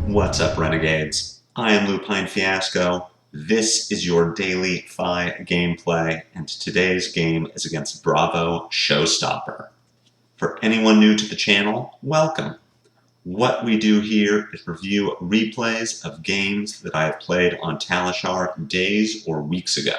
What's up, Renegades? I am Lupine Fiasco. This is your daily FaB gameplay, and today's game is against Bravo Showstopper. For anyone new to the channel, welcome. What we do here is review replays of games that I have played on Talishar days or weeks ago.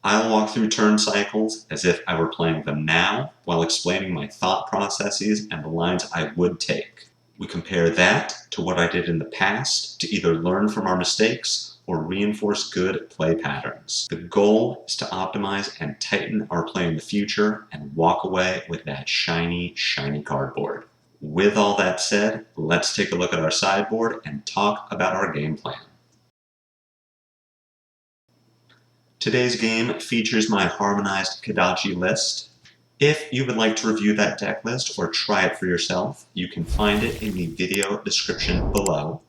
I'll walk through turn cycles as if I were playing them now, while explaining my thought processes and the lines I would take. We compare that to what I did in the past to either learn from our mistakes or reinforce good play patterns. The goal is to optimize and tighten our play in the future and walk away with that shiny, shiny cardboard. With all that said, let's take a look at our sideboard and talk about our game plan. Today's game features my harmonized Kadachi list. If you would like to review that deck list or try it for yourself, you can find it in the video description below.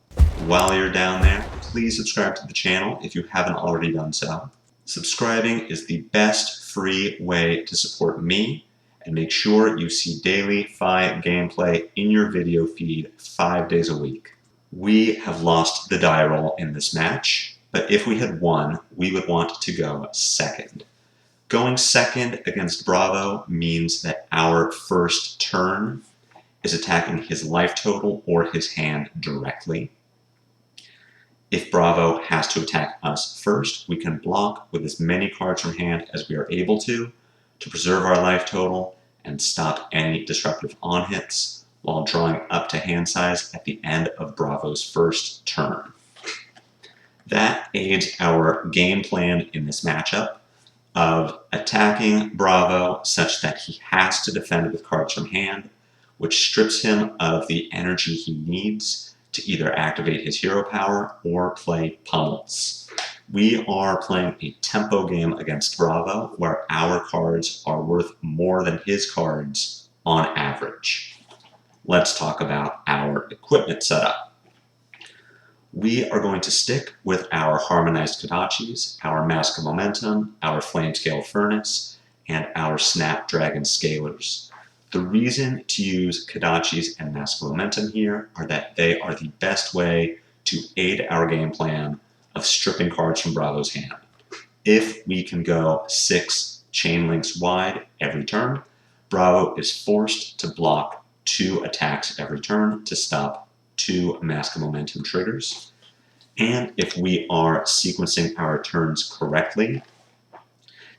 While you're down there, please subscribe to the channel if you haven't already done so. Subscribing is the best free way to support me, and make sure you see daily FaB gameplay in your video feed 5 days a week. We have lost the die roll in this match, but if we had won, we would want to go second. Going second against Bravo means that our first turn is attacking his life total or his hand directly. If Bravo has to attack us first, we can block with as many cards from hand as we are able to preserve our life total and stop any disruptive on-hits while drawing up to hand size at the end of Bravo's first turn. That aids our game plan in this matchup of attacking Bravo such that he has to defend with cards from hand, which strips him of the energy he needs to either activate his hero power or play pummels. We are playing a tempo game against Bravo where our cards are worth more than his cards on average. Let's talk about our equipment setup. We are going to stick with our harmonized Kadachis, our Mask of Momentum, our Flamescale Furnace, and our Snapdragon Scalers. The reason to use Kadachis and Mask of Momentum here are that they are the best way to aid our game plan of stripping cards from Bravo's hand. If we can go 6 chain links wide every turn, Bravo is forced to block 2 attacks every turn to stop 2 Mask of Momentum triggers. And if we are sequencing our turns correctly,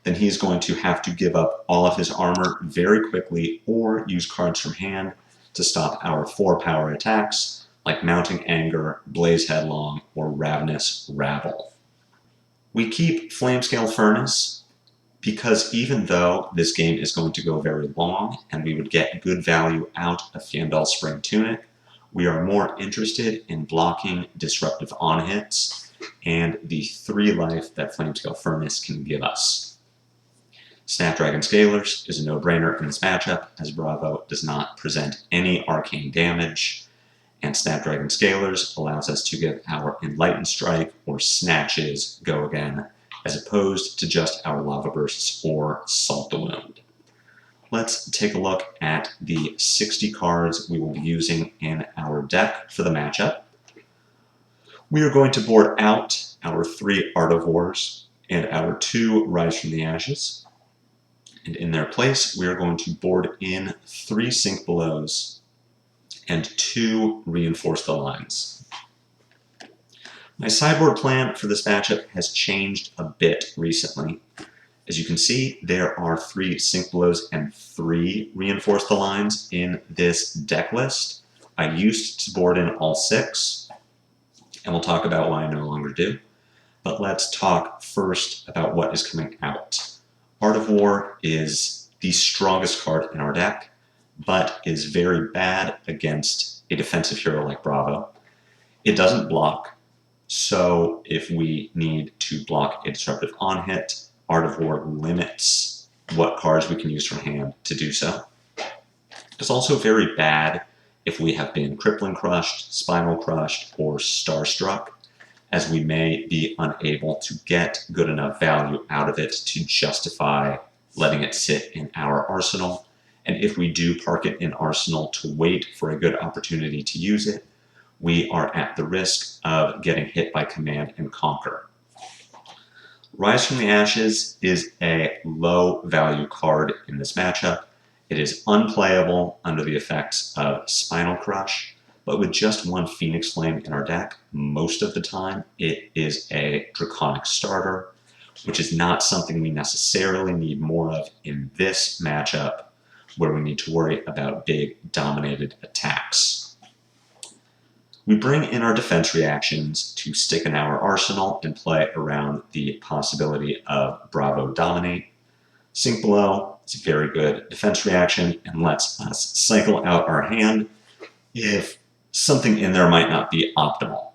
then he's going to have to give up all of his armor very quickly or use cards from hand to stop our 4 power attacks like Mounting Anger, Blaze Headlong, or Ravenous Rabble. We keep Flamescale Furnace because even though this game is going to go very long and we would get good value out of Fiendal Spring Tunic, we are more interested in blocking disruptive on-hits and the 3 life that Flamescale Furnace can give us. Snapdragon Scalers is a no-brainer in this matchup, as Bravo does not present any arcane damage, and Snapdragon Scalers allows us to give our Enlightened Strike or Snatches go again, as opposed to just our Lava Bursts or Salt the Wound. Let's take a look at the 60 cards we will be using in our deck for the matchup. We are going to board out our 3 Art of Wars and our 2 Rise from the Ashes. And in their place, we are going to board in 3 Sink Belows and 2 Reinforce the Lines. My sideboard plan for this matchup has changed a bit recently. As you can see, there are 3 Sink Belows and 3 Reinforce the Lines in this deck list. I used to board in all 6, and we'll talk about why I no longer do. But let's talk first about what is coming out. Art of War is the strongest card in our deck, but is very bad against a defensive hero like Bravo. It doesn't block, so if we need to block a disruptive on-hit, Art of War limits what cards we can use from hand to do so. It's also very bad if we have been Crippling Crushed, Spinal Crushed, or Starstruck, as we may be unable to get good enough value out of it to justify letting it sit in our arsenal. And if we do park it in arsenal to wait for a good opportunity to use it, we are at the risk of getting hit by Command and Conquer. Rise from the Ashes is a low value card in this matchup. It is unplayable under the effects of Spinal Crush, but with just one Phoenix Flame in our deck, most of the time it is a Draconic starter, which is not something we necessarily need more of in this matchup, where we need to worry about big dominated attacks. We bring in our defense reactions to stick in our arsenal and play around the possibility of Bravo Dominate. Sink Below is a very good defense reaction and lets us cycle out our hand if something in there might not be optimal.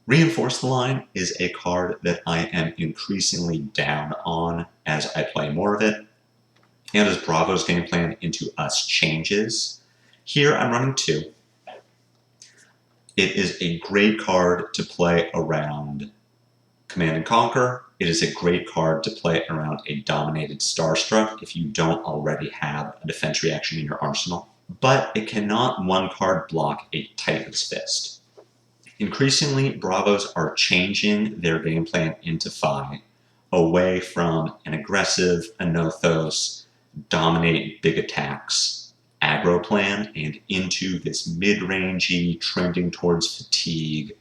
Reinforce the Line is a card that I am increasingly down on as I play more of it, and as Bravo's game plan into us changes. Here I'm running 2. It is a great card to play around Command and Conquer. It is a great card to play around a dominated Starstruck if you don't already have a defense reaction in your arsenal. But it cannot one card block a Titan's Fist. Increasingly, Bravos are changing their game plan into FaB, away from an aggressive Anothos, dominate big attacks aggro plan, and into this mid-rangey, trending towards fatigue,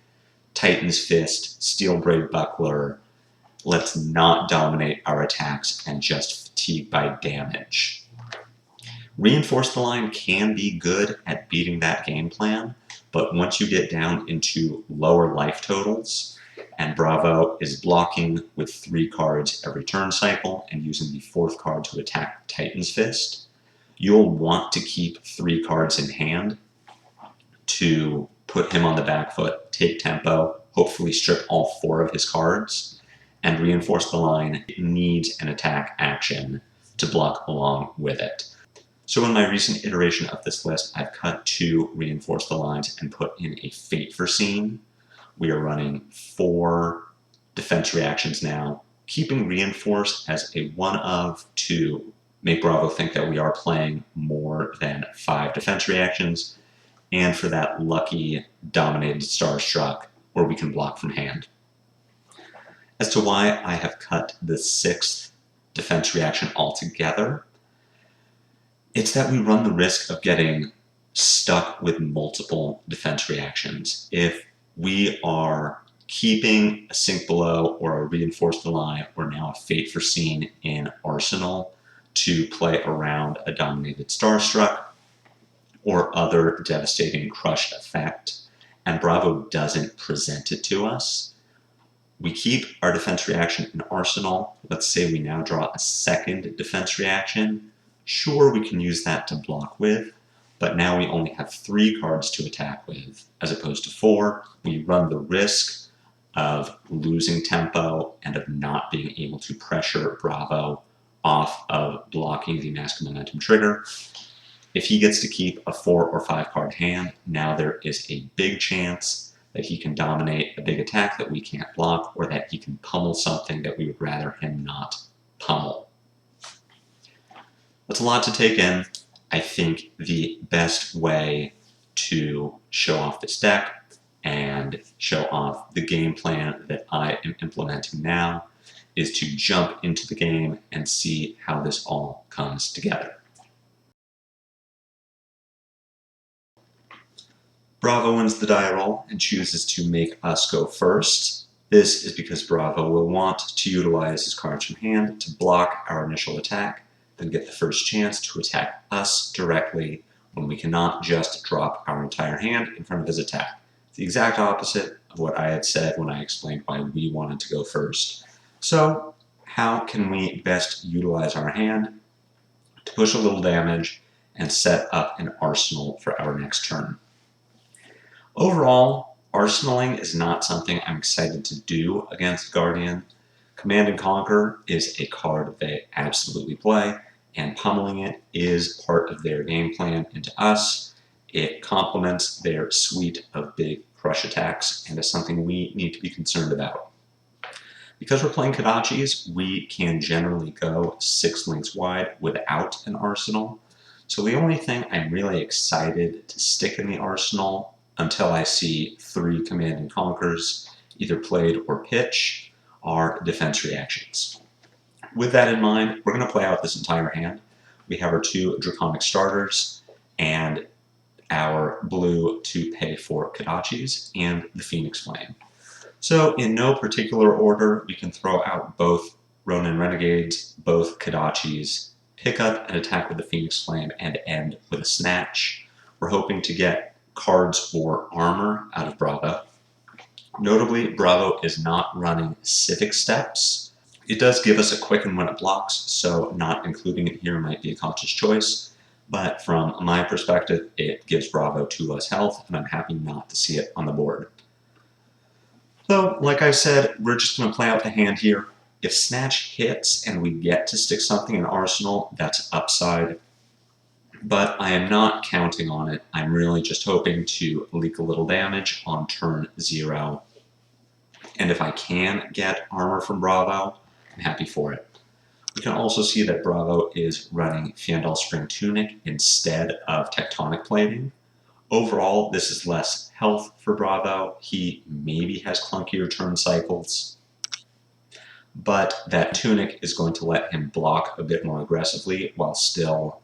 Titan's Fist, Steel Braid Buckler, let's not dominate our attacks and just fatigue by damage. Reinforce the Line can be good at beating that game plan, but once you get down into lower life totals, and Bravo is blocking with 3 cards every turn cycle and using the 4th card to attack Titan's Fist, you'll want to keep 3 cards in hand to put him on the back foot, take tempo, hopefully strip all 4 of his cards, and Reinforce the Line needs an attack action to block along with it. So in my recent iteration of this list, I've cut 2 Reinforce the Lines and put in a Fate for Scene. We are running 4 defense reactions now, keeping Reinforce as a one-of to make Bravo think that we are playing more than 5 defense reactions, and for that lucky dominated Starstruck where we can block from hand. As to why I have cut the 6th defense reaction altogether, it's that we run the risk of getting stuck with multiple defense reactions. If we are keeping a Sink Below or a Reinforce the Line or now a Fate for Scene in arsenal to play around a dominated Starstruck or other devastating crush effect, and Bravo doesn't present it to us, we keep our defense reaction in arsenal. Let's say we now draw a 2nd defense reaction. Sure, we can use that to block with, but now we only have 3 cards to attack with as opposed to 4. We run the risk of losing tempo and of not being able to pressure Bravo off of blocking the Mask of Momentum trigger. If he gets to keep a 4 or 5 card hand, now there is a big chance that he can dominate a big attack that we can't block, or that he can pummel something that we would rather him not pummel. That's a lot to take in. I think the best way to show off this deck and show off the game plan that I am implementing now is to jump into the game and see how this all comes together. Bravo wins the die roll and chooses to make us go first. This is because Bravo will want to utilize his cards from hand to block our initial attack, then get the first chance to attack us directly when we cannot just drop our entire hand in front of his attack. It's the exact opposite of what I had said when I explained why we wanted to go first. So, how can we best utilize our hand to push a little damage and set up an arsenal for our next turn? Overall, arsenaling is not something I'm excited to do against Guardian. Command and Conquer is a card they absolutely play, and pummeling it is part of their game plan into us. It complements their suite of big crush attacks and is something we need to be concerned about. Because we're playing Kodachis, we can generally go 6 links wide without an arsenal. So the only thing I'm really excited to stick in the arsenal until I see 3 Command and Conquers, either played or pitch, are defense reactions. With that in mind, we're going to play out this entire hand. We have our 2 Draconic starters and our blue to pay for Kodachis and the Phoenix Flame. So in no particular order, we can throw out both Ronin Renegades, both Kodachis, pick up and attack with the Phoenix Flame, and end with a Snatch. We're hoping to get cards or armor out of Bravo. Notably, Bravo is not running Civic Steps. It does give us a quicken when it blocks, so not including it here might be a conscious choice. But from my perspective, it gives Bravo 2 less health, and I'm happy not to see it on the board. So, like I said, we're just going to play out the hand here. If Snatch hits and we get to stick something in Arsenal, that's upside. But I am not counting on it. I'm really just hoping to leak a little damage on turn 0. And if I can get armor from Bravo, I'm happy for it. You can also see that Bravo is running Fiandal Spring Tunic instead of Tectonic Plating. Overall, this is less health for Bravo. He maybe has clunkier turn cycles, but that Tunic is going to let him block a bit more aggressively while still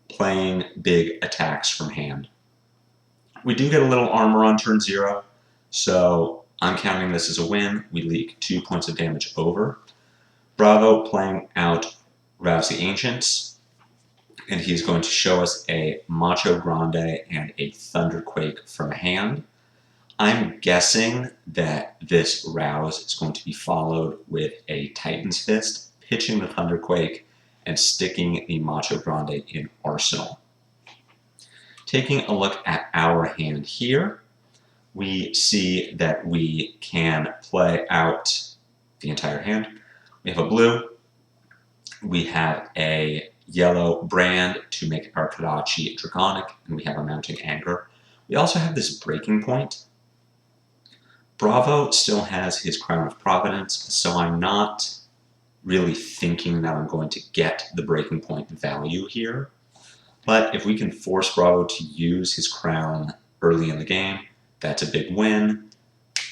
playing big attacks from hand. We do get a little armor on turn 0, so I'm counting this as a win. We leak 2 points of damage over. Bravo playing out Rouse the Ancients, and he's going to show us a Macho Grande and a Thunderquake from hand. I'm guessing that this Rouse is going to be followed with a Titan's Fist, pitching the Thunderquake, and sticking the Macho Grande in Arsenal. Taking a look at our hand here, we see that we can play out the entire hand. We have a blue, we have a yellow brand to make our Kodachi Draconic, and we have a Mounting Anger. We also have this breaking point. Bravo still has his Crown of Providence, so I'm not really thinking that I'm going to get the breaking point value here. But if we can force Bravo to use his Crown early in the game, that's a big win.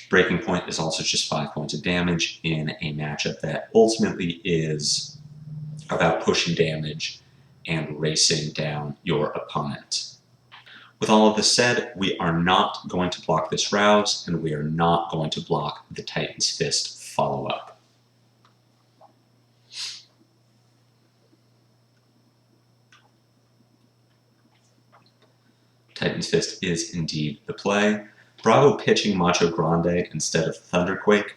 Breaking point is also just 5 points of damage in a matchup that ultimately is about pushing damage and racing down your opponent. With all of this said, we are not going to block this Rouse, and we are not going to block the Titan's Fist follow-up. Titan's Fist is indeed the play. Bravo pitching Macho Grande instead of Thunderquake.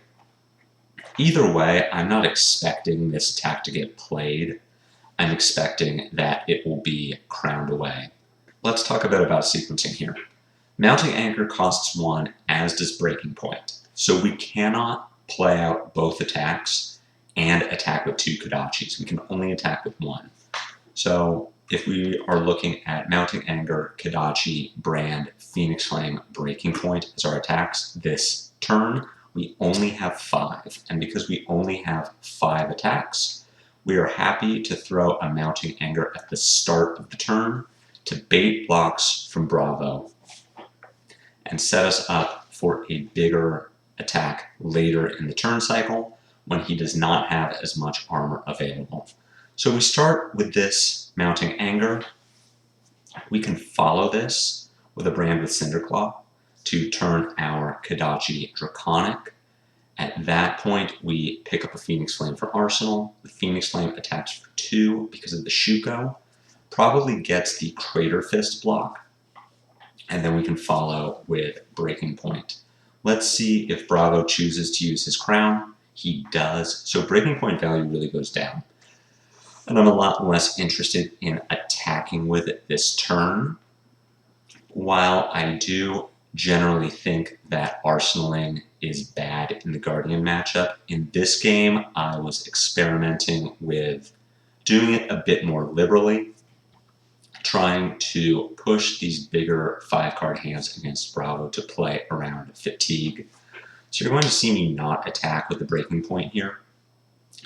Either way, I'm not expecting this attack to get played. I'm expecting that it will be crowned away. Let's talk a bit about sequencing here. Mounting Anchor costs 1, as does Breaking Point. So we cannot play out both attacks and attack with 2 Kodachis. We can only attack with 1. So if we are looking at Mounting Anger, Kodachi, Brand, Phoenix Flame, Breaking Point as our attacks this turn, we only have 5. And because we only have 5 attacks, we are happy to throw a Mounting Anger at the start of the turn to bait blocks from Bravo and set us up for a bigger attack later in the turn cycle when he does not have as much armor available. So we start with this Mounting Anger. We can follow this with a Brand with Cinderclaw to turn our Kodachi Draconic. At that point, we pick up a Phoenix Flame for Arsenal. The Phoenix Flame attacks for 2 because of the Shuko. Probably gets the Crater Fist block. And then we can follow with Breaking Point. Let's see if Bravo chooses to use his Crown. He does. So Breaking Point value really goes down. And I'm a lot less interested in attacking with it this turn. While I do generally think that arsenaling is bad in the Guardian matchup, in this game I was experimenting with doing it a bit more liberally, trying to push these bigger 5-card hands against Bravo to play around Fatigue. So you're going to see me not attack with the Breaking Point here.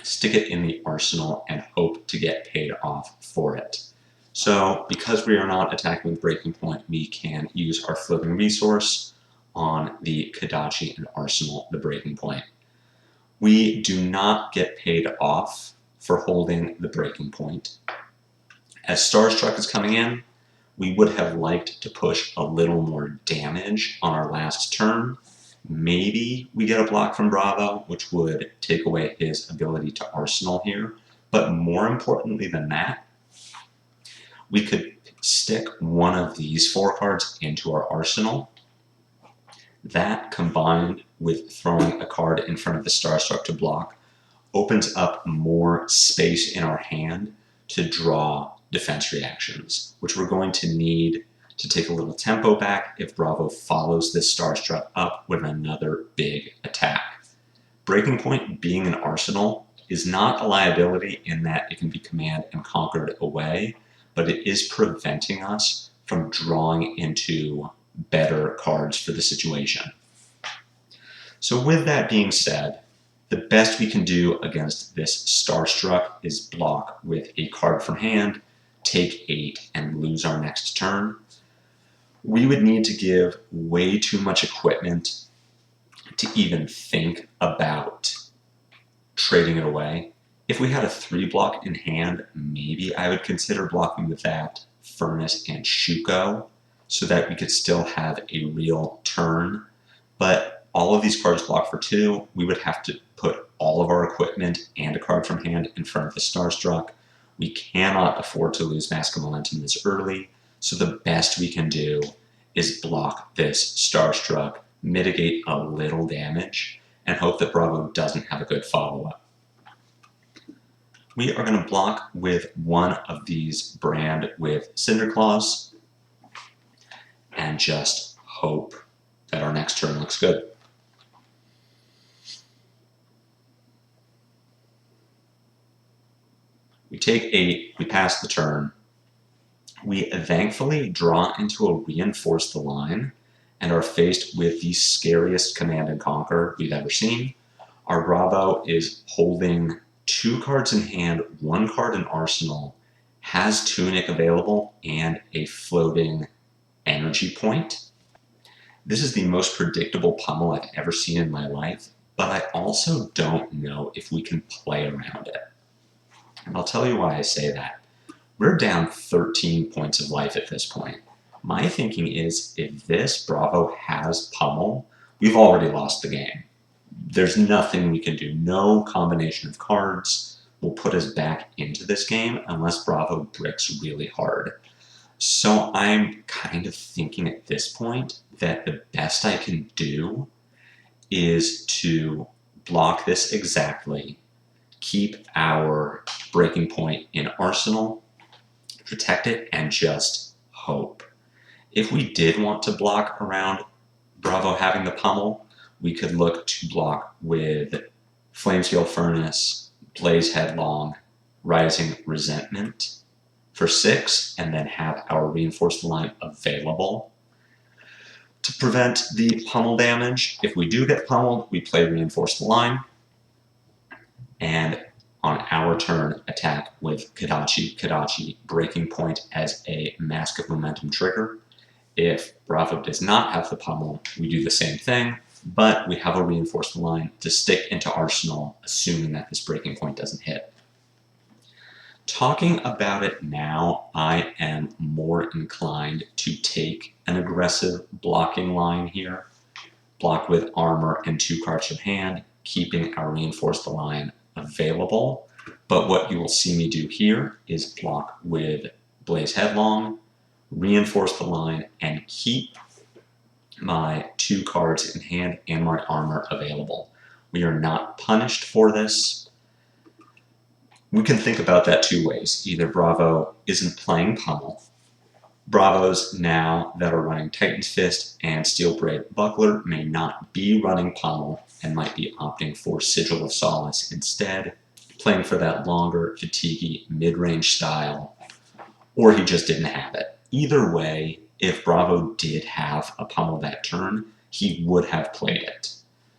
Stick it in the arsenal and hope to get paid off for it. So because we are not attacking with Breaking Point, we can use our floating resource on the Kodachi and Arsenal, the Breaking Point. We do not get paid off for holding the Breaking Point. As Starstruck is coming in, we would have liked to push a little more damage on our last turn. Maybe we get a block from Bravo, which would take away his ability to Arsenal here. But more importantly than that, we could stick one of these 4 cards into our arsenal. That, combined with throwing a card in front of the Starstruck to block, opens up more space in our hand to draw defense reactions, which we're going to need to take a little tempo back if Bravo follows this Starstruck up with another big attack. Breaking Point, being an arsenal, is not a liability in that it can be command and conquered away, but it is preventing us from drawing into better cards for the situation. So with that being said, the best we can do against this Starstruck is block with a card from hand, take 8, and lose our next turn. We would need to give way too much equipment to even think about trading it away. If we had a 3-block in hand, maybe I would consider blocking with that, Furnace, and Shuko, so that we could still have a real turn. But all of these cards block for 2. We would have to put all of our equipment and a card from hand in front of the Starstruck. We cannot afford to lose Mask of Momentum this early, so the best we can do is block this Starstruck, mitigate a little damage, and hope that Bravo doesn't have a good follow-up. We are going to block with one of these brand with Cinder Claws and just hope that our next turn looks good. We take 8, we pass the turn. We thankfully draw into a Reinforce the Line and are faced with the scariest Command and Conquer we've ever seen. Our Bravo is holding 2 cards in hand, 1 card in arsenal, has Tunic available, and a floating energy point. This is the most predictable pummel I've ever seen in my life, but I also don't know if we can play around it. And I'll tell you why I say that. We're down 13 points of life at this point. My thinking is if this Bravo has pummel, we've already lost the game. There's nothing we can do. No combination of cards will put us back into this game unless Bravo bricks really hard. So I'm kind of thinking at this point that the best I can do is to block this exactly, keep our Breaking Point in arsenal, protect it, and just hope. If we did want to block around Bravo having the pummel, we could look to block with Flamescale Furnace, Blaze Headlong, Rising Resentment for 6, and then have our Reinforce the Line available to prevent the pummel damage. If we do get pummeled, we play Reinforce the Line, and on our turn, attack with Kodachi, Breaking Point as a Mask of Momentum trigger. If Bravo does not have the pummel, we do the same thing, but we have a Reinforce the Line to stick into arsenal, assuming that this Breaking Point doesn't hit. Talking about it now, I am more inclined to take an aggressive blocking line here. Block with armor and 2 cards from hand, keeping our Reinforce the Line available. But what you will see me do here is block with Blaze Headlong, Reinforce the Line, and keep my 2 cards in hand and my armor available. We are not punished for this. We can think about that 2 ways. Either Bravo isn't playing pummel. Bravos now that are running Titan's Fist and Steel Braid Buckler may not be running pummel and might be opting for Sigil of Solace instead, playing for that longer, fatiguey, mid-range style, or he just didn't have it. Either way, if Bravo did have a pummel that turn, he would have played it.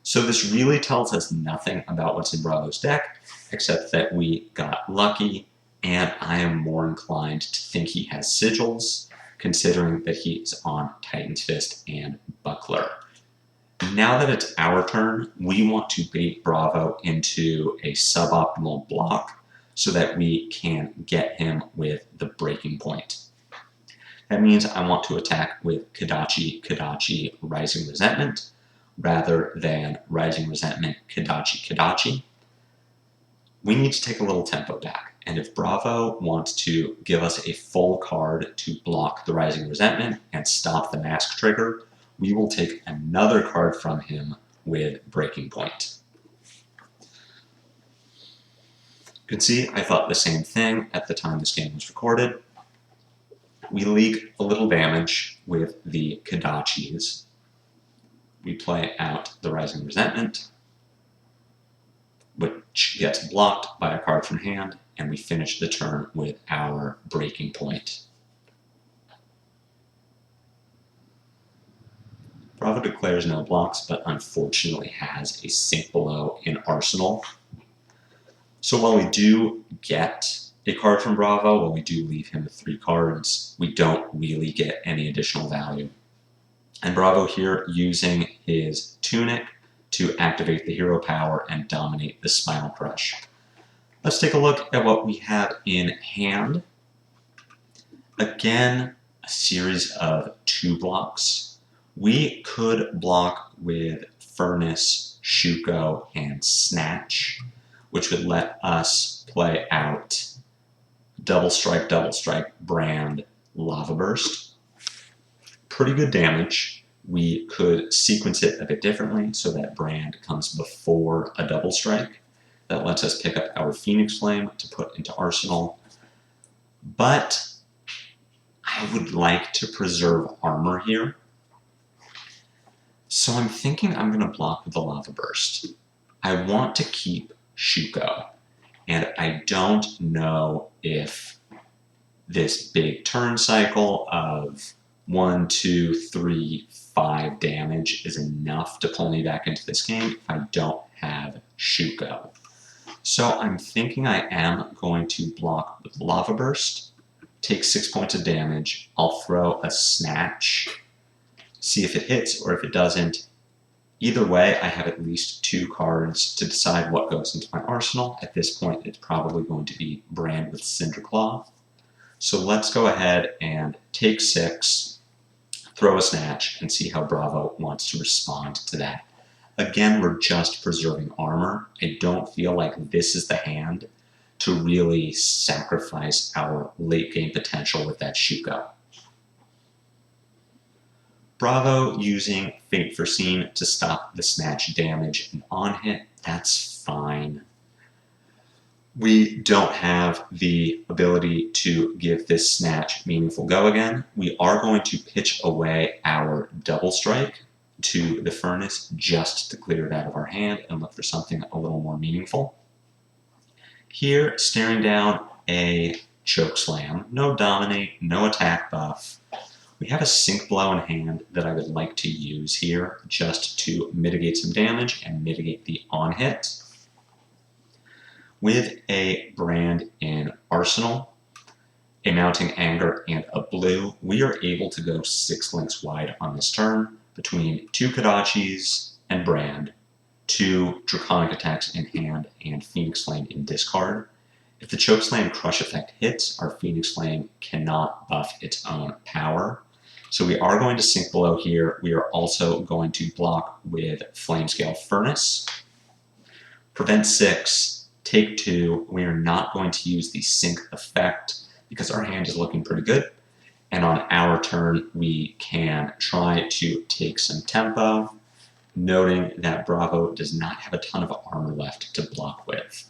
So this really tells us nothing about what's in Bravo's deck, except that we got lucky and I am more inclined to think he has sigils, considering that he's on Titan's Fist and Buckler. Now that it's our turn, we want to bait Bravo into a suboptimal block so that we can get him with the breaking point. That means I want to attack with Kadachi, Rising Resentment, rather than Rising Resentment, Kadachi. We need to take a little tempo back, and if Bravo wants to give us a full card to block the Rising Resentment and stop the mask trigger, we will take another card from him with Breaking Point. You can see I thought the same thing at the time this game was recorded. We leak a little damage with the Kadachis. We play out the Rising Resentment, which gets blocked by a card from hand, and we finish the turn with our Breaking Point. Bravo declares no blocks, but unfortunately has a Sink Below in Arsenal. So while we do get a card from Bravo, while we do leave him with 3 cards, we don't really get any additional value. And Bravo here using his Tunic to activate the hero power and dominate the Spinal Crush. Let's take a look at what we have in hand. Again, a series of 2 blocks. We could block with Furnace, Shuko, and Snatch, which would let us play out Double Strike, Brand, Lava Burst. Pretty good damage. We could sequence it a bit differently so that Brand comes before a Double Strike. That lets us pick up our Phoenix Flame to put into Arsenal. But I would like to preserve armor here. So I'm thinking I'm going to block with the Lava Burst. I want to keep Shuko, and I don't know if this big turn cycle of 1, 2, 3, 5 damage is enough to pull me back into this game if I don't have Shuko. So I'm thinking I am going to block with Lava Burst, take 6 points of damage. I'll throw a Snatch, see if it hits or if it doesn't. Either way, I have at least 2 cards to decide what goes into my arsenal. At this point, it's probably going to be Brand with Cinderclaw. So let's go ahead and take 6, throw a Snatch, and see how Bravo wants to respond to that. Again, we're just preserving armor. I don't feel like this is the hand to really sacrifice our late game potential with that Shuko. Bravo using Fate Foreseen to stop the Snatch damage and on hit, that's fine. We don't have the ability to give this Snatch meaningful go again. We are going to pitch away our Double Strike to the Furnace just to clear it out of our hand and look for something a little more meaningful. Here, staring down a Chokeslam, no Dominate, no attack buff. We have a Sink Below in hand that I would like to use here just to mitigate some damage and mitigate the on-hit. With a Brand in Arsenal, a Mounting Anger, and a blue, we are able to go 6 links wide on this turn between 2 Kadachis and Brand, 2 Draconic attacks in hand, and Phoenix Flame in discard. If the Chokeslam Crush effect hits, our Phoenix Flame cannot buff its own power. So we are going to Sink Below here. We are also going to block with Flamescale Furnace. Prevent 6, take 2. We are not going to use the Sink effect because our hand is looking pretty good. And on our turn, we can try to take some tempo, noting that Bravo does not have a ton of armor left to block with.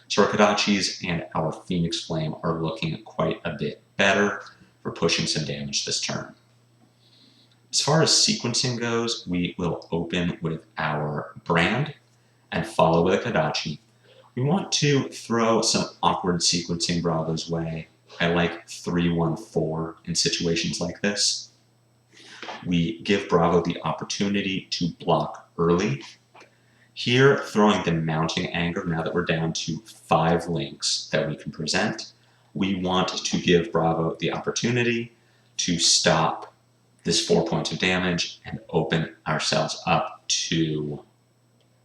So our Kadachis and our Phoenix Flame are looking quite a bit better for pushing some damage this turn. As far as sequencing goes, we will open with our Brand and follow with a Kadachi. We want to throw some awkward sequencing Bravo's way. I like 3-1-4 in situations like this. We give Bravo the opportunity to block early. Here, throwing the mounting anger, now that we're down to 5 links that we can present, we want to give Bravo the opportunity to stop this 4 points of damage and open ourselves up to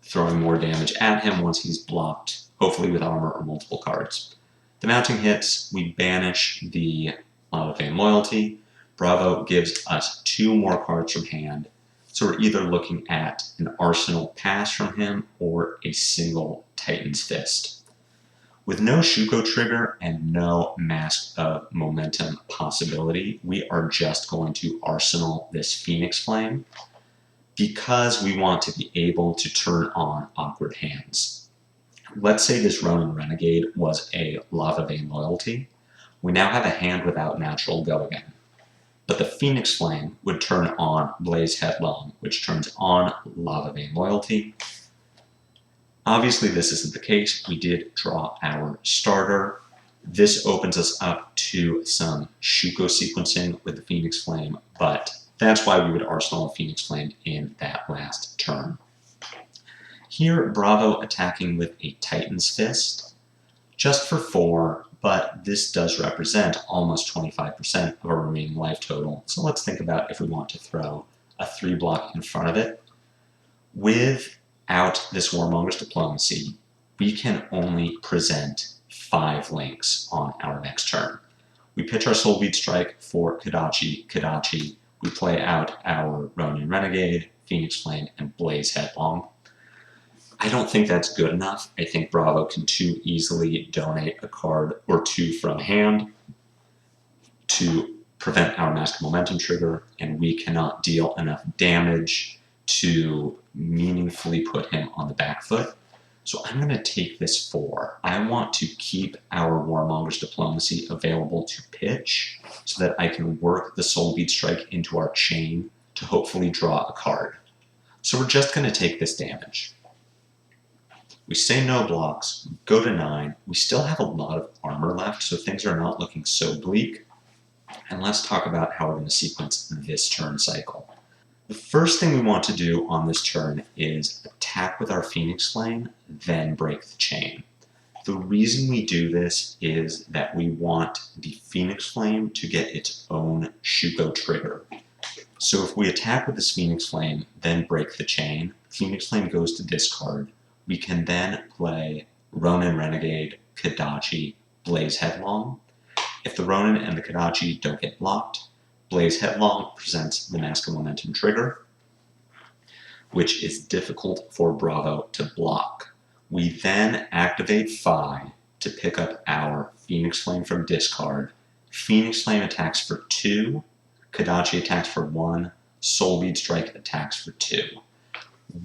throwing more damage at him once he's blocked, hopefully with armor or multiple cards. The mounting hits, we banish the FaB Loyalty. Bravo gives us 2 more cards from hand, so we're either looking at an Arsenal pass from him or a single Titan's Fist. With no Shuko trigger and no Mask of Momentum possibility, we are just going to Arsenal this Phoenix Flame because we want to be able to turn on awkward hands. Let's say this Ronin Renegade was a FaB Loyalty. We now have a hand without natural go again. But the Phoenix Flame would turn on Blaze Headlong, which turns on FaB Loyalty. Obviously, this isn't the case. We did draw our starter. This opens us up to some Shuko sequencing with the Phoenix Flame, but that's why we would Arsenal a Phoenix Flame in that last turn. Here, Bravo attacking with a Titan's Fist, just for 4, but this does represent almost 25% of our remaining life total. So let's think about if we want to throw a 3 block in front of it. Without this Warmonger's Diplomacy, we can only present 5 links on our next turn. We pitch our Soulbead Strike for Kodachi. We play out our Ronin Renegade, Phoenix Flame, and Blaze Headlong. I don't think that's good enough. I think Bravo can too easily donate a card or 2 from hand to prevent our Mask of Momentum trigger, and we cannot deal enough damage to meaningfully put him on the back foot. So I'm going to take this 4. I want to keep our Warmonger's Diplomacy available to pitch so that I can work the Soulbead Strike into our chain to hopefully draw a card. So we're just going to take this damage. We say no blocks, go to 9. We still have a lot of armor left, so things are not looking so bleak. And let's talk about how we're going to sequence this turn cycle. The first thing we want to do on this turn is attack with our Phoenix Flame, then break the chain. The reason we do this is that we want the Phoenix Flame to get its own Shuko trigger. So if we attack with this Phoenix Flame, then break the chain, Phoenix Flame goes to discard. We can then play Ronin Renegade, Kodachi, Blaze Headlong. If the Ronin and the Kodachi don't get blocked, Blaze Headlong presents the Mask of Momentum trigger, which is difficult for Bravo to block. We then activate FaB to pick up our Phoenix Flame from discard. Phoenix Flame attacks for 2, Kodachi attacks for 1, Soulbead Strike attacks for 2.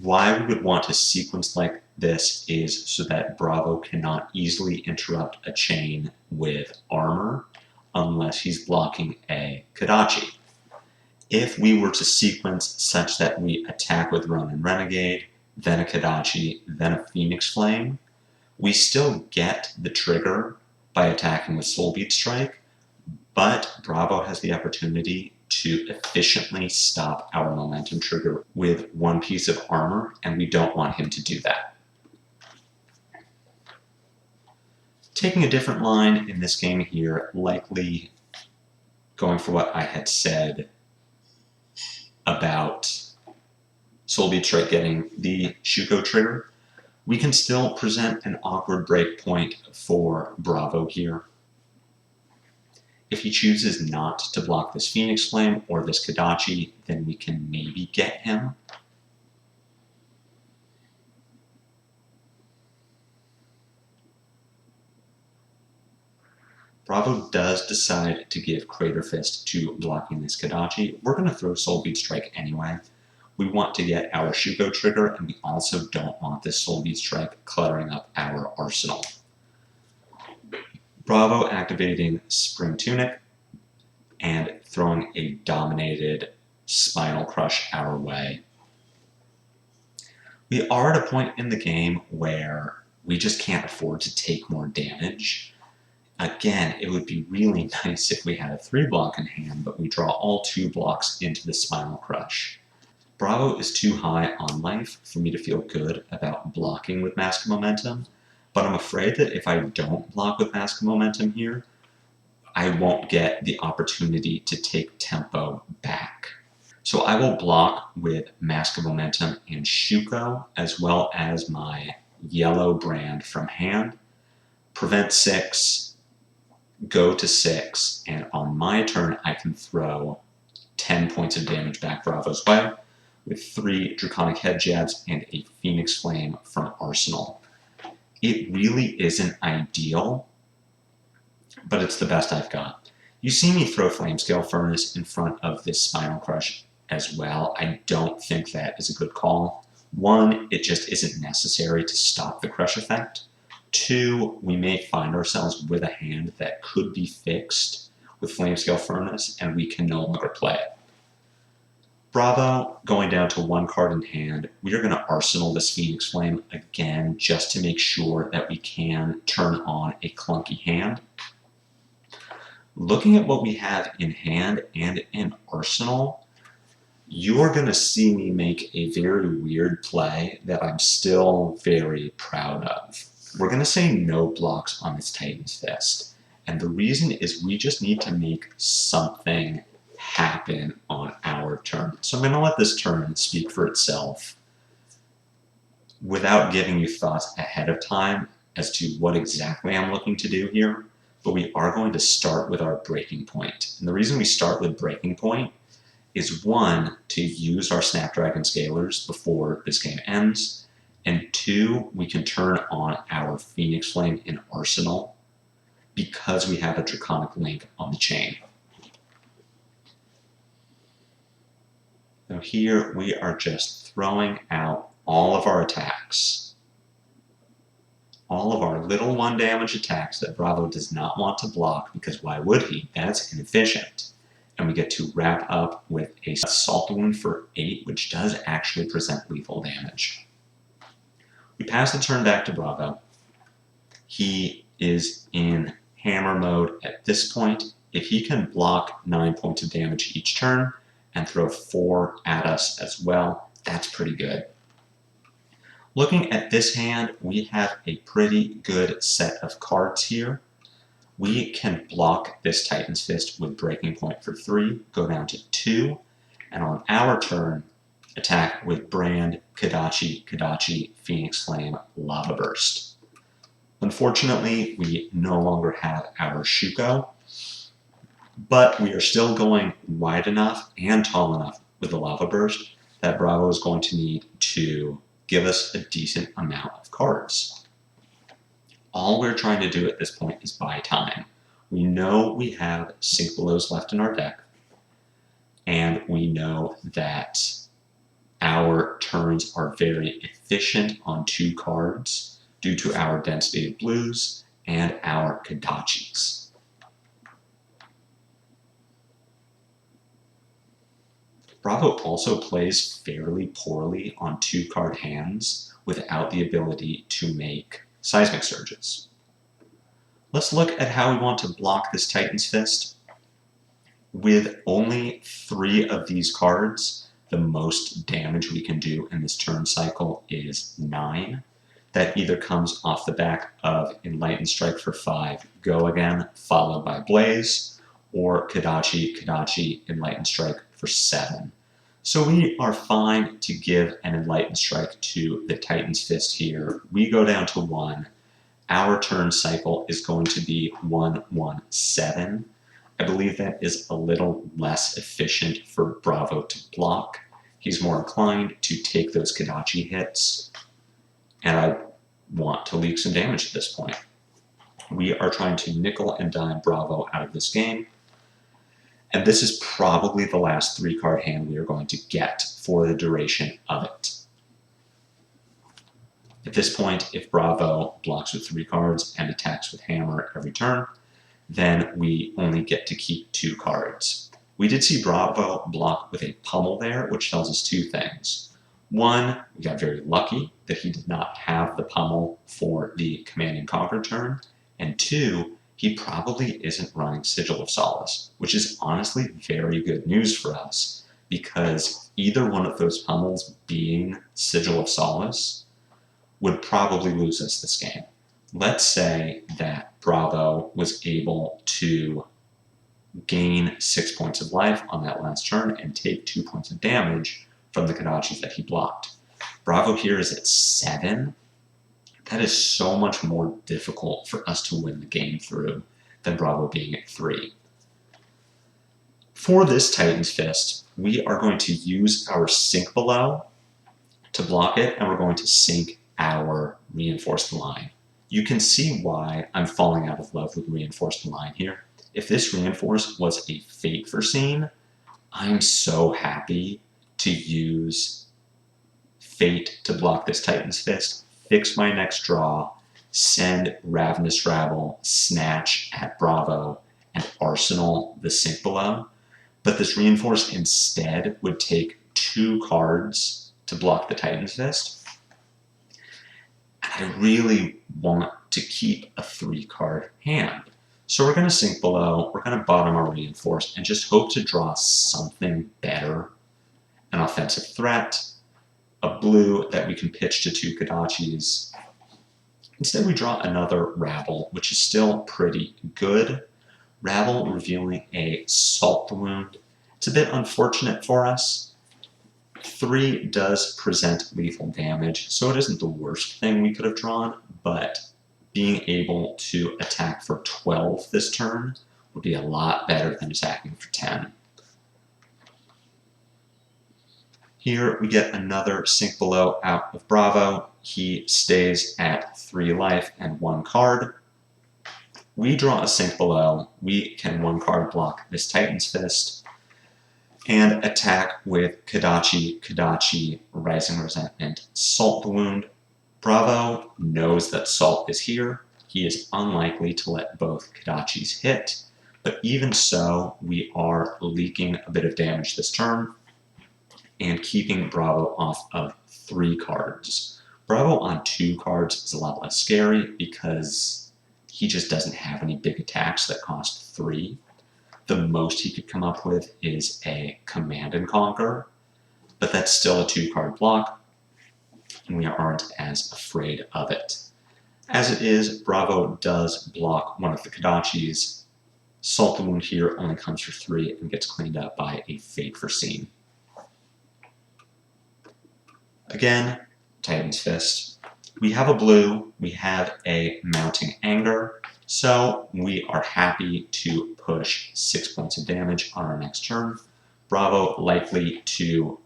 Why we would want a sequence like this is so that Bravo cannot easily interrupt a chain with armor unless he's blocking a Kodachi. If we were to sequence such that we attack with Ronin Renegade, then a Kodachi, then a Phoenix Flame, we still get the trigger by attacking with Soulbead Strike, but Bravo has the opportunity to efficiently stop our momentum trigger with 1 piece of armor, and we don't want him to do that. Taking a different line in this game here, likely going for what I had said about Soulbead Strike getting the Shuko trigger, we can still present an awkward breakpoint for Bravo here. If he chooses not to block this Phoenix Flame or this Kodachi, then we can maybe get him. Bravo does decide to give Crater Fist to blocking this Kodachi. We're going to throw Soulbead Strike anyway. We want to get our Shuko trigger, and we also don't want this Soulbead Strike cluttering up our arsenal. Bravo activating Spring Tunic and throwing a dominated Spinal Crush our way. We are at a point in the game where we just can't afford to take more damage. Again, it would be really nice if we had a 3 block in hand, but we draw all 2 blocks into the Spinal Crush. Bravo is too high on life for me to feel good about blocking with Mask of Momentum, but I'm afraid that if I don't block with Mask of Momentum here, I won't get the opportunity to take tempo back. So I will block with Mask of Momentum and Shuko, as well as my yellow brand from hand. Prevent 6, go to 6, and on my turn I can throw 10 points of damage back Bravo's way with 3 Draconic Head Jabs and a Phoenix Flame from Arsenal. It really isn't ideal, but it's the best I've got. You see me throw Flamescale Furnace in front of this Spinal Crush as well. I don't think that is a good call. 1, it just isn't necessary to stop the crush effect. 2, we may find ourselves with a hand that could be fixed with Flamescale Furnace, and we can no longer play it. Bravo, going down to 1 card in hand, we are going to Arsenal this Phoenix Flame again just to make sure that we can turn on a clunky hand. Looking at what we have in hand and in Arsenal, you're going to see me make a very weird play that I'm still very proud of. We're going to say no blocks on this Titan's Fist, and the reason is we just need to make something happen on our turn. So I'm going to let this turn speak for itself without giving you thoughts ahead of time as to what exactly I'm looking to do here, but we are going to start with our breaking point. And the reason we start with breaking point is 1, to use our Snapdragon Scalers before this game ends, and 2, we can turn on our Phoenix Flame in Arsenal because we have a Draconic Link on the chain. Now here we are just throwing out all of our attacks. All of our little 1 damage attacks that Bravo does not want to block, because why would he? That's inefficient. And we get to wrap up with a Assault Wound for 8, which does actually present lethal damage. We pass the turn back to Bravo. He is in hammer mode at this point. If he can block 9 points of damage each turn and throw 4 at us as well, that's pretty good. Looking at this hand, we have a pretty good set of cards here. We can block this Titan's Fist with Breaking Point for 3, go down to 2, and on our turn, attack with Brand, Kodachi, Phoenix Flame, Lava Burst. Unfortunately, we no longer have our Shuko, but we are still going wide enough and tall enough with the Lava Burst that Bravo is going to need to give us a decent amount of cards. All we're trying to do at this point is buy time. We know we have Sync Belows left in our deck, and we know that our turns are very efficient on 2 cards due to our Density of Blues and our Kodachis. Bravo also plays fairly poorly on 2-card hands without the ability to make Seismic Surges. Let's look at how we want to block this Titan's Fist. With only 3 of these cards, the most damage we can do in this turn cycle is 9. That either comes off the back of Enlightened Strike for 5, Go Again, followed by Blaze, or Kodachi, Enlightened Strike for 7. So we are fine to give an Enlightened Strike to the Titan's Fist here. We go down to 1. Our turn cycle is going to be 1-1-7. I believe that is a little less efficient for Bravo to block. He's more inclined to take those Kodachi hits, and I want to leak some damage at this point. We are trying to nickel and dime Bravo out of this game, and this is probably the last 3-card hand we are going to get for the duration of it. At this point, if Bravo blocks with 3 cards and attacks with Hammer every turn, then we only get to keep 2 cards. We did see Bravo block with a Pummel there, which tells us 2 things. 1, we got very lucky that he did not have the Pummel for the Command and Conquer turn, and 2, he probably isn't running Sigil of Solace, which is honestly very good news for us, because either one of those pummels being Sigil of Solace would probably lose us this game. Let's say that Bravo was able to gain 6 points of life on that last turn and take 2 points of damage from the Kodachis that he blocked. Bravo here is at 7. That is so much more difficult for us to win the game through than Bravo being at 3. For this Titan's Fist, we are going to use our Sink Below to block it, and we're going to sink our Reinforced Line. You can see why I'm falling out of love with Reinforced Line here. If this Reinforce was a Fate Foreseen, I'm so happy to use Fate to block this Titan's Fist, fix my next draw, send Ravenous Rabble, Snatch at Bravo, and Arsenal the Sink Below. But this Reinforce instead would take 2 cards to block the Titan's Fist. And I really want to keep a 3-card hand. So we're going to Sink Below, we're going to bottom our Reinforce, and just hope to draw something better. An offensive threat, a blue that we can pitch to 2 Kodachis. Instead we draw another Rabble, which is still pretty good. Rabble revealing a Salt the Wound. It's a bit unfortunate for us. 3 does present lethal damage, so it isn't the worst thing we could have drawn, but being able to attack for 12 this turn would be a lot better than attacking for 10. Here we get another Sink Below out of Bravo. He stays at 3 life and 1 card. We draw a Sink Below. We can 1-card block this Titan's Fist and attack with Kodachi, Rising Resentment, Salt the Wound. Bravo knows that Salt is here. He is unlikely to let both Kodachis hit, but even so, we are leaking a bit of damage this turn and keeping Bravo off of 3 cards. Bravo on 2 cards is a lot less scary because he just doesn't have any big attacks that cost 3. The most he could come up with is a Command and Conquer, but that's still a 2-card block, and we aren't as afraid of it. As it is, Bravo does block one of the Kodachis. Salt the Wound here only comes for 3 and gets cleaned up by a Fate Foreseen. Again, Titan's Fist. We have a blue, we have a Mounting Anger, so we are happy to push 6 points of damage on our next turn. Bravo likely to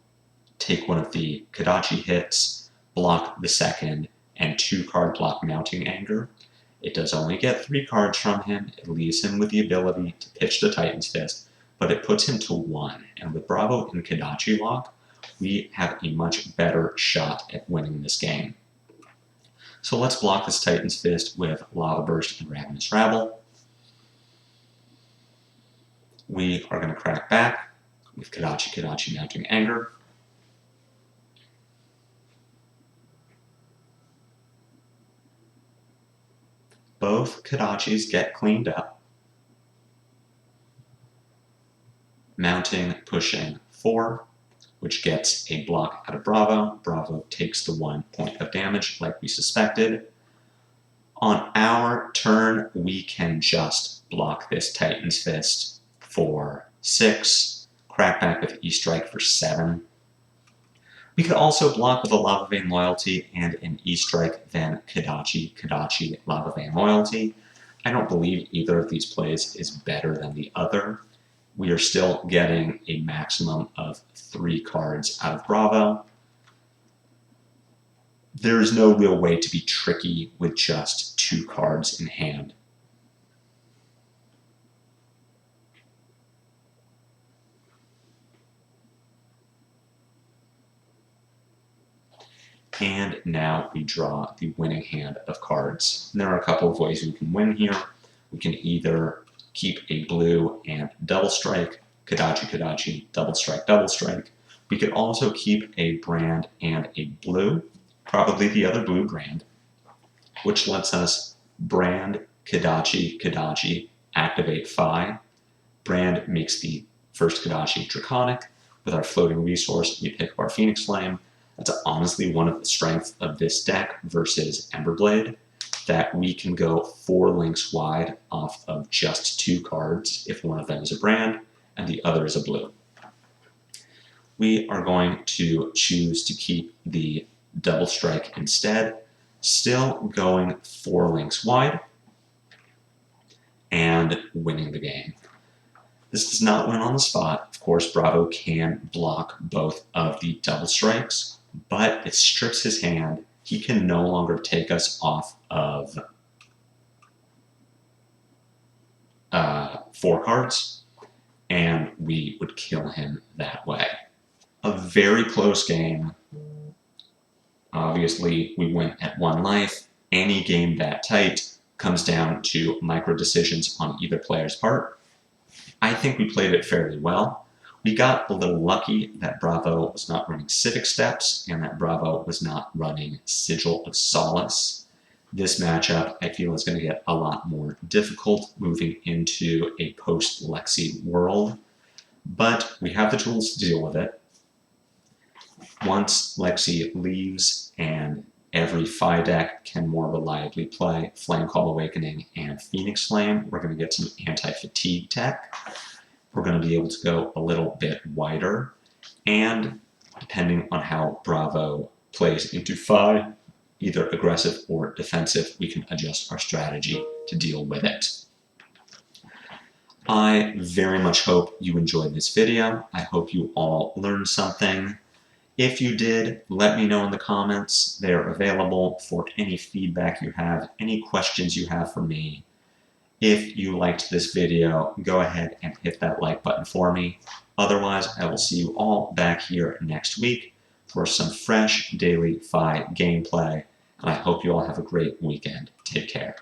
take one of the Kodachi hits, block the second, and 2-card block Mounting Anger. It does only get 3 cards from him. It leaves him with the ability to pitch the Titan's Fist, but it puts him to 1. And with Bravo in Kodachi lock, we have a much better shot at winning this game. So let's block this Titan's Fist with Lava Burst and Ravenous Rabble. We are going to crack back with Kodachi, Mounting Anger. Both Kodachis get cleaned up. Mounting, pushing 4, which gets a block out of Bravo. Bravo takes the 1 point of damage like we suspected. On our turn, we can just block this Titan's Fist for 6, crack back with E-Strike for 7. We could also block with a Lava Vein Loyalty and an E-Strike, then Kodachi, Lava Vein Loyalty. I don't believe either of these plays is better than the other. We are still getting a maximum of 3 cards out of Bravo. There is no real way to be tricky with just 2 cards in hand. And now we draw the winning hand of cards. And there are a couple of ways we can win here. We can either keep a blue and double strike, Kodachi, double strike. We could also keep a brand and a blue, probably the other blue brand, which lets us brand Kodachi, activate FaB. Brand makes the first Kodachi Draconic, with our floating resource, we pick up our Phoenix Flame. That's honestly one of the strengths of this deck versus Emberblade, that we can go 4 links wide off of just 2 cards if one of them is a brand and the other is a blue. We are going to choose to keep the double strike instead, still going 4 links wide and winning the game. This does not win on the spot. Of course, Bravo can block both of the double strikes, but it strips his hand. He can no longer take us off of 4 cards, and we would kill him that way. A very close game. Obviously, we win at 1 life. Any game that tight comes down to micro decisions on either player's part. I think we played it fairly well. We got a little lucky that Bravo was not running Civic Steps and that Bravo was not running Sigil of Solace. This matchup, I feel, is going to get a lot more difficult moving into a post-Lexi world, but we have the tools to deal with it. Once Lexi leaves and every FaB deck can more reliably play Flame Call Awakening and Phoenix Flame, we're going to get some anti-fatigue tech. We're going to be able to go a little bit wider, and depending on how Bravo plays into FaB, either aggressive or defensive, we can adjust our strategy to deal with it. I very much hope you enjoyed this video. I hope you all learned something. If you did, let me know in the comments. They're available for any feedback you have, any questions you have for me. If you liked this video, go ahead and hit that like button for me. Otherwise, I will see you all back here next week for some fresh daily FaB gameplay. And I hope you all have a great weekend. Take care.